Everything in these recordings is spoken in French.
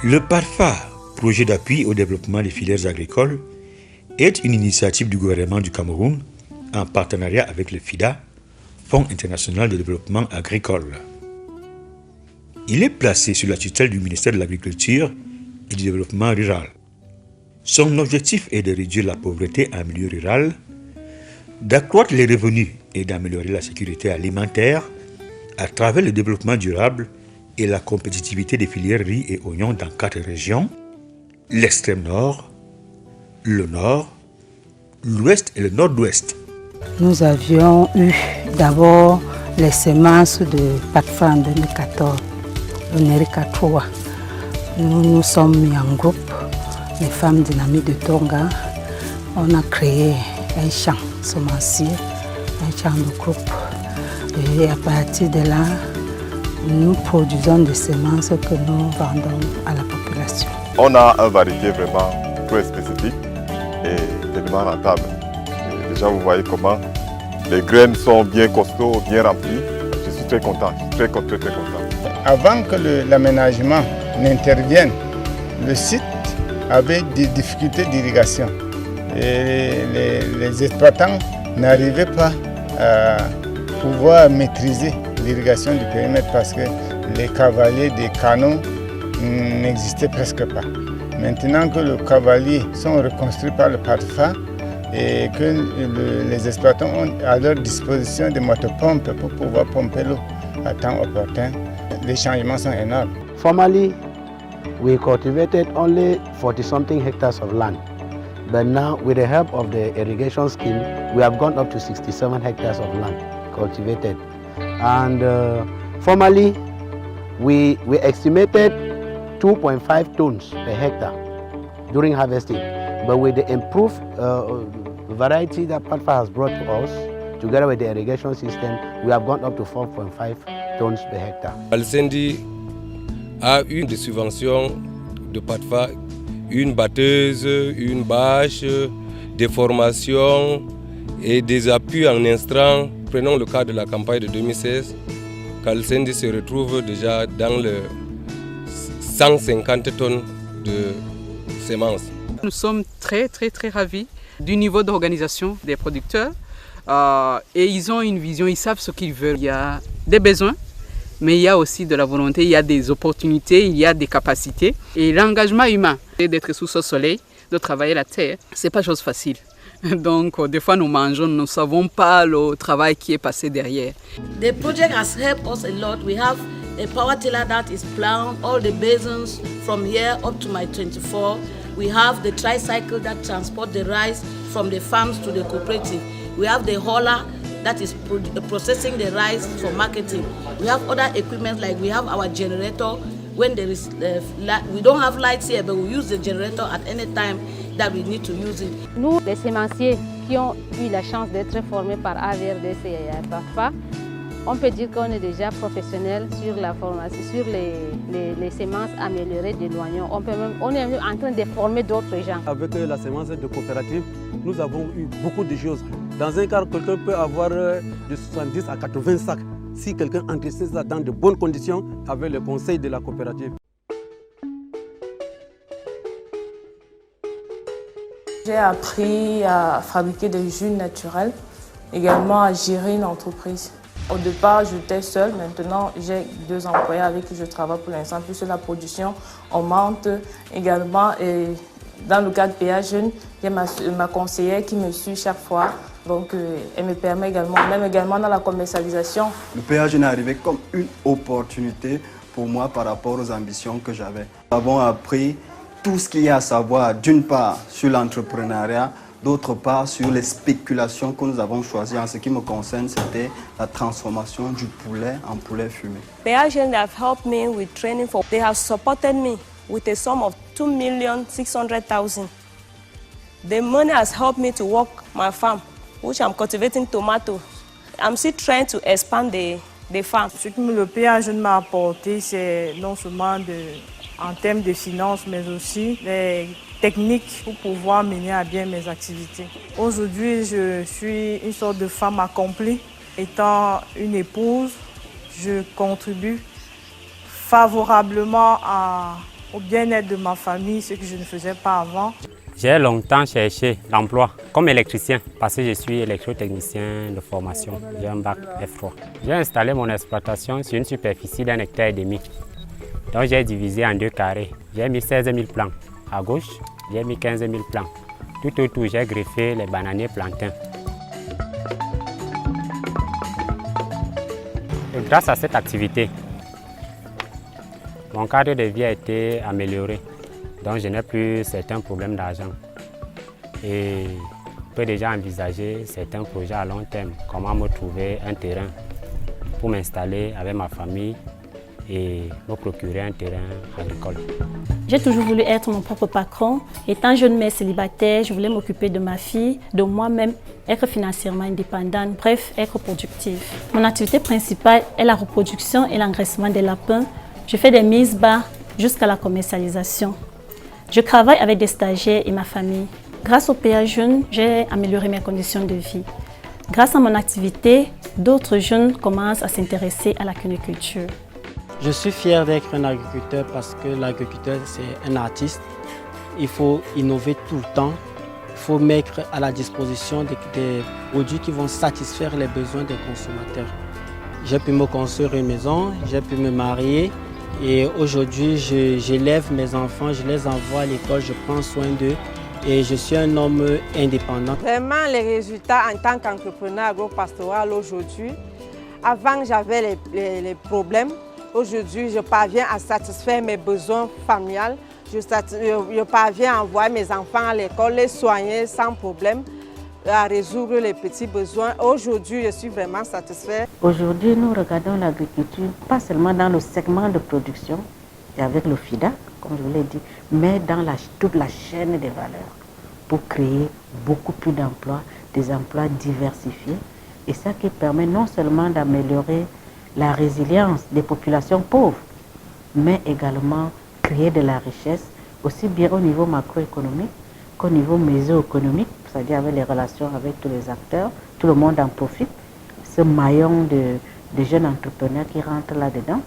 Le PADFA, projet d'appui au développement des filières agricoles, est une initiative du gouvernement du Cameroun en partenariat avec le FIDA, Fonds international de développement agricole. Il est placé sous la tutelle du ministère de l'Agriculture et du Développement rural. Son objectif est de réduire la pauvreté en milieu rural, d'accroître les revenus et d'améliorer la sécurité alimentaire à travers le développement durable et la compétitivité des filières riz et oignons dans 4 régions, l'extrême nord, le nord, l'ouest et le nord-ouest. Nous avions eu d'abord les semences de PADFA en 2014, le Nerika 3. Nous nous sommes mis en groupe, les femmes dynamiques de Tonga. On a créé un champ semencier, un champ de groupe. Et à partir de là, nous produisons des semences que nous vendons à la population. On a une variété vraiment très spécifique et tellement rentable. Et déjà, vous voyez comment les graines sont bien costauds, bien remplies. Je suis très content, très content. Avant que l'aménagement n'intervienne, le site avait des difficultés d'irrigation. Et les exploitants n'arrivaient pas à pouvoir maîtriser l'irrigation du périmètre parce que les cavaliers des canaux n'existaient presque pas. Maintenant que les cavaliers sont reconstruits par le PADFA et que les exploitants ont à leur disposition des motopompes pour pouvoir pomper l'eau à temps opportun, les changements sont énormes. Formerly, we cultivated only 40-something hectares of land. But now, with the help of the irrigation scheme, we have gone up to 67 hectares of land cultivated. And formerly, we estimated 2.5 tons per hectare during harvesting. But with the improved variety that PADFA has brought to us, together with the irrigation system, we have gone up to 4.5 tons per hectare. Alcendi a eu des subventions de PADFA, une batteuse, une bâche, des formations et des appuis en intrants. Prenons le cas de la campagne de 2016, qu'Alcendi se retrouve déjà dans le 150 tonnes de semences. Nous sommes très ravis du niveau d'organisation des producteurs et ils ont une vision, ils savent ce qu'ils veulent. Il y a des besoins, mais il y a aussi de la volonté, il y a des opportunités, il y a des capacités. Et l'engagement humain, d'être sous ce soleil, de travailler la terre, ce n'est pas chose facile. Donc, des fois, nous mangeons, nous ne savons pas le travail qui est passé derrière. The project has helped us a lot. We have a power tiller that is plowing all the basins from here up to my 24. We have the tricycle that transport the rice from the farms to the cooperative. We have the hauler that is processing the rice for marketing. We have other equipment like we have our generator. When there is, we don't have lights here, but we use the generator at any time that we need to use it. Nous, les semenciers qui ont eu la chance d'être formés par AVRDC et PADFA, on peut dire qu'on est déjà professionnel sur la formation, sur les semences améliorées de l'oignon. On est même en train de former d'autres gens. Avec la semence de coopérative, nous avons eu beaucoup de choses. Dans un cas, quelqu'un peut avoir de 70 à 80 sacs si quelqu'un entretient ça dans de bonnes conditions avec le conseil de la coopérative. J'ai appris à fabriquer des jus naturels, également à gérer une entreprise. Au départ, j'étais seule, maintenant j'ai 2 employés avec qui je travaille pour l'instant, puisque la production augmente également. Et dans le cadre PA Jeune, j'ai ma conseillère qui me suit chaque fois, donc elle me permet également, même également dans la commercialisation. Le PA Jeune est arrivé comme une opportunité pour moi par rapport aux ambitions que j'avais. Nous avons appris tout ce qu'il y a à savoir, d'une part sur l'entrepreneuriat, d'autre part sur les spéculations que nous avons choisies. En ce qui me concerne, c'était la transformation du poulet en poulet fumé. PA Jeune have helped me with training. They have supported me with a sum of 2,600,000. The money has helped me to work my farm, which I'm cultivating tomatoes. I'm still trying to expand the farm. Ce que le PA Jeune m'a apporté, c'est non seulement en termes de finances, mais aussi les techniques pour pouvoir mener à bien mes activités. Aujourd'hui, je suis une sorte de femme accomplie. Étant une épouse, je contribue favorablement au bien-être de ma famille, ce que je ne faisais pas avant. J'ai longtemps cherché l'emploi comme électricien parce que je suis électrotechnicien de formation. J'ai un bac F3. J'ai installé mon exploitation sur une superficie d'1,5 hectare. Donc j'ai divisé en 2 carrés. J'ai mis 16 000 plants. À gauche, j'ai mis 15 000 plants. Tout autour, j'ai greffé les bananiers plantains. Et grâce à cette activité, mon cadre de vie a été amélioré. Donc je n'ai plus certains problèmes d'argent. Et je peux déjà envisager certains projets à long terme. Comment me trouver un terrain pour m'installer avec ma famille et me procurer un terrain agricole. J'ai toujours voulu être mon propre patron. Étant jeune mère célibataire, je voulais m'occuper de ma fille, de moi-même, être financièrement indépendante, bref, être productive. Mon activité principale est la reproduction et l'engraissement des lapins. Je fais des mises bas jusqu'à la commercialisation. Je travaille avec des stagiaires et ma famille. Grâce au PA Jeunes, j'ai amélioré mes conditions de vie. Grâce à mon activité, d'autres jeunes commencent à s'intéresser à la cuniculture. Je suis fier d'être un agriculteur parce que l'agriculteur, c'est un artiste. Il faut innover tout le temps. Il faut mettre à la disposition des produits qui vont satisfaire les besoins des consommateurs. J'ai pu me construire une maison, j'ai pu me marier. Et aujourd'hui, j'élève mes enfants, je les envoie à l'école, je prends soin d'eux et je suis un homme indépendant. Vraiment, les résultats en tant qu'entrepreneur agropastoral aujourd'hui, avant j'avais les problèmes, aujourd'hui je parviens à satisfaire mes besoins familiales, je parviens à envoyer mes enfants à l'école, les soigner sans problème, à résoudre les petits besoins. Aujourd'hui, je suis vraiment satisfaite. Aujourd'hui, nous regardons l'agriculture pas seulement dans le segment de production et avec le FIDA, comme je vous l'ai dit, mais dans toute la chaîne des valeurs pour créer beaucoup plus d'emplois, des emplois diversifiés. Et ça qui permet non seulement d'améliorer la résilience des populations pauvres, mais également créer de la richesse, aussi bien au niveau macroéconomique qu'au niveau mésoéconomique, c'est-à-dire avec les relations avec tous les acteurs, tout le monde en profite, ce maillon de jeunes entrepreneurs qui rentrent là-dedans.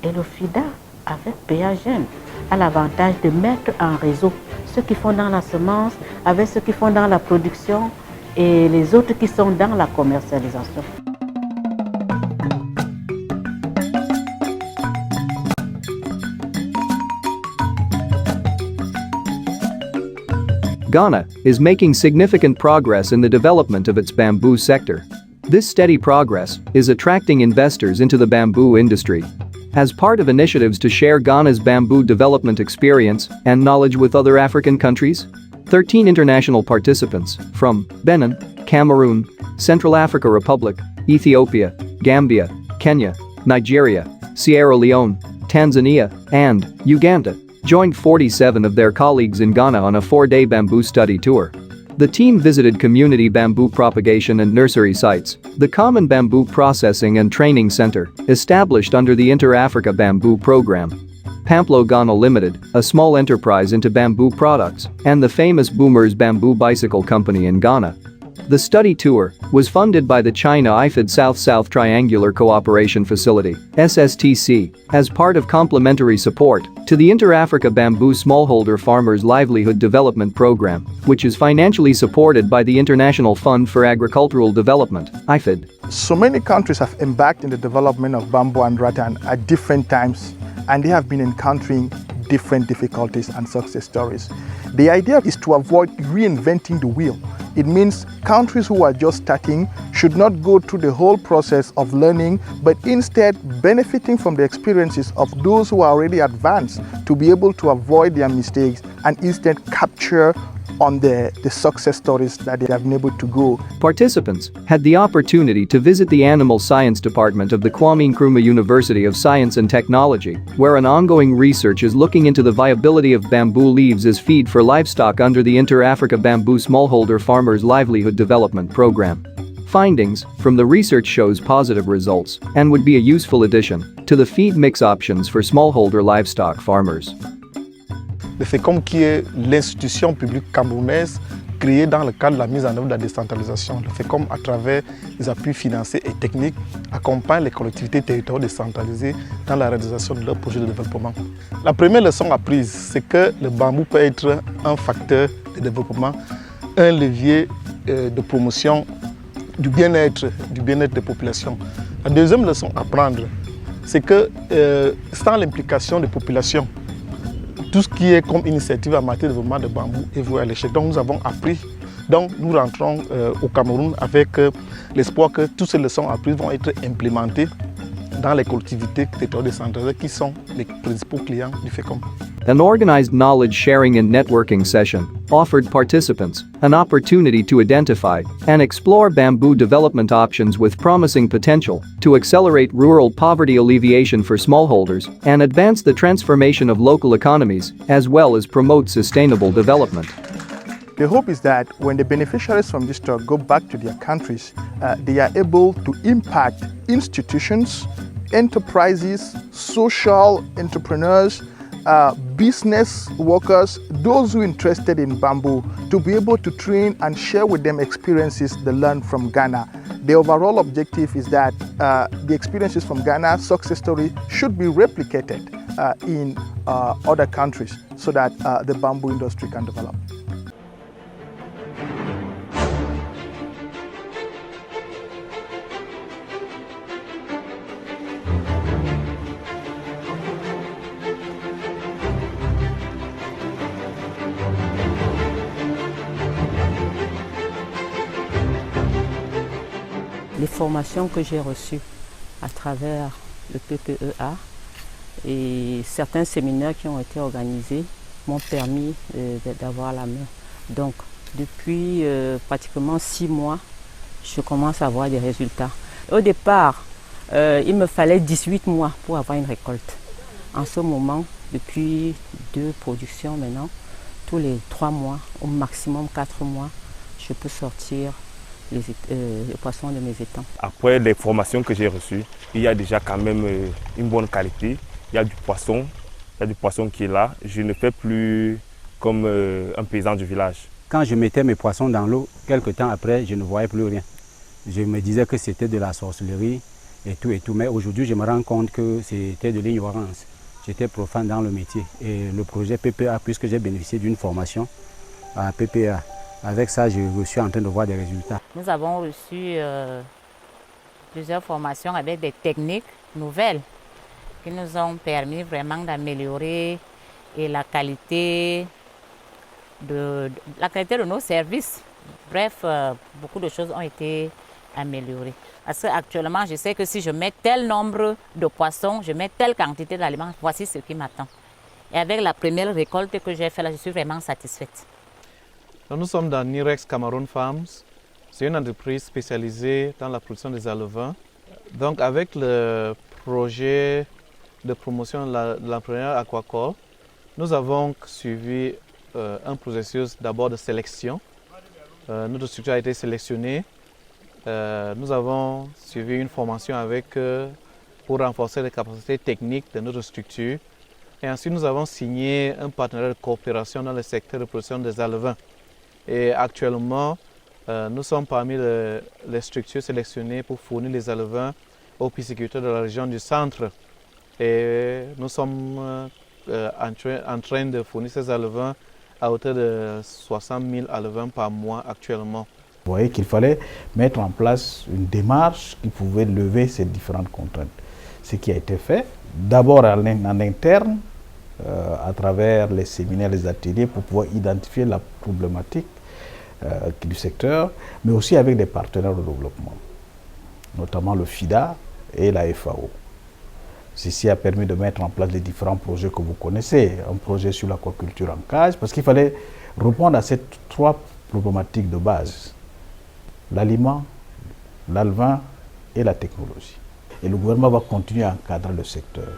Et le FIDA, avec PA Jeunes, a l'avantage de mettre en réseau ceux qui font dans la semence, avec ceux qui font dans la production et les autres qui sont dans la commercialisation. Ghana is making significant progress in the development of its bamboo sector. This steady progress is attracting investors into the bamboo industry. As part of initiatives to share Ghana's bamboo development experience and knowledge with other African countries, 13 international participants from Benin, Cameroon, Central African Republic, Ethiopia, Gambia, Kenya, Nigeria, Sierra Leone, Tanzania, and Uganda joined 47 of their colleagues in Ghana on a 4-day bamboo study tour. The team visited community bamboo propagation and nursery sites, the Common Bamboo Processing and Training Center, established under the Inter-Africa Bamboo Program, Pamplo Ghana Limited, a small enterprise into bamboo products, and the famous Boomers Bamboo Bicycle Company in Ghana. The study tour was funded by the China IFID South-South Triangular Cooperation Facility (SSTC) as part of complementary support to the Inter-Africa Bamboo Smallholder Farmers Livelihood Development Program, which is financially supported by the International Fund for Agricultural Development (IFID). So many countries have embarked in the development of bamboo and rattan at different times, and they have been encountering different difficulties and success stories. The idea is to avoid reinventing the wheel. It means countries who are just starting should not go through the whole process of learning, but instead benefiting from the experiences of those who are already advanced to be able to avoid their mistakes and instead capture on the success stories that they have been able to go. Participants had the opportunity to visit the Animal Science Department of the Kwame Nkrumah University of Science and Technology, where an ongoing research is looking into the viability of bamboo leaves as feed for livestock under the Inter-Africa Bamboo Smallholder Farmers Livelihood Development Program. Findings from the research shows positive results and would be a useful addition to the feed mix options for smallholder livestock farmers. Le FECOM, qui est l'institution publique camerounaise créé dans le cadre de la mise en œuvre de la décentralisation. Le FECOM, à travers les appuis financiers et techniques, accompagne les collectivités territoriales décentralisées dans la réalisation de leurs projets de développement. La première leçon apprise, c'est que le bambou peut être un facteur de développement, un levier de promotion du bien-être des populations. La deuxième leçon à prendre, c'est que sans l'implication des populations, tout ce qui est comme initiative en matière de développement de bambou est voué à l'échec. Donc nous avons appris, donc nous rentrons au Cameroun avec l'espoir que toutes ces leçons apprises vont être implémentées dans les collectivités territoriales décentralisées qui sont les principaux clients du FECOM. An organized knowledge sharing and networking session offered participants an opportunity to identify and explore bamboo development options with promising potential to accelerate rural poverty alleviation for smallholders and advance the transformation of local economies, as well as promote sustainable development. The hope is that when the beneficiaries from this talk go back to their countries, they are able to impact institutions, enterprises, social entrepreneurs, business workers, those who are interested in bamboo, to be able to train and share with them experiences they learned from Ghana. The overall objective is that the experiences from Ghana, success story, should be replicated in other countries so that the bamboo industry can develop. Les formations que j'ai reçues à travers le PPEA et certains séminaires qui ont été organisés m'ont permis d'avoir la main. Donc depuis pratiquement 6 mois, je commence à avoir des résultats. Au départ, il me fallait 18 mois pour avoir une récolte. En ce moment, depuis 2 productions maintenant, tous les 3 mois, au maximum 4 mois, je peux sortir les poissons de mes étangs. Après les formations que j'ai reçues, il y a déjà quand même une bonne qualité. Il y a du poisson qui est là. Je ne fais plus comme un paysan du village. Quand je mettais mes poissons dans l'eau, quelques temps après, je ne voyais plus rien. Je me disais que c'était de la sorcellerie et tout. Mais aujourd'hui, je me rends compte que c'était de l'ignorance. J'étais profane dans le métier. Et le projet PPA, puisque j'ai bénéficié d'une formation à PPA, avec ça, je suis en train de voir des résultats. Nous avons reçu plusieurs formations avec des techniques nouvelles qui nous ont permis vraiment d'améliorer la qualité de nos services. Bref, beaucoup de choses ont été améliorées. Parce qu'actuellement, je sais que si je mets tel nombre de poissons, je mets telle quantité d'aliments, voici ce qui m'attend. Et avec la première récolte que j'ai faite, là, je suis vraiment satisfaite. Nous sommes dans Nirex Cameroun Farms. C'est une entreprise spécialisée dans la production des alevins. Donc avec le projet de promotion de l'entrepreneuriat aquacole, nous avons suivi un processus d'abord de sélection. Notre structure a été sélectionnée. Nous avons suivi une formation avec eux pour renforcer les capacités techniques de notre structure. Et ensuite, nous avons signé un partenariat de coopération dans le secteur de production des alevins. Et actuellement, nous sommes parmi les structures sélectionnées pour fournir les alevins aux pisciculteurs de la région du centre. Et nous sommes en train de fournir ces alevins à hauteur de 60 000 alevins par mois actuellement. Vous voyez qu'il fallait mettre en place une démarche qui pouvait lever ces différentes contraintes. Ce qui a été fait, d'abord en interne, à travers les séminaires, les ateliers, pour pouvoir identifier la problématique du secteur, mais aussi avec des partenaires de développement, notamment le FIDA et la FAO. Ceci a permis de mettre en place les différents projets que vous connaissez, un projet sur l'aquaculture en cage, parce qu'il fallait répondre à ces 3 problématiques de base: l'aliment, l'alevin et la technologie. Et le gouvernement va continuer à encadrer le secteur.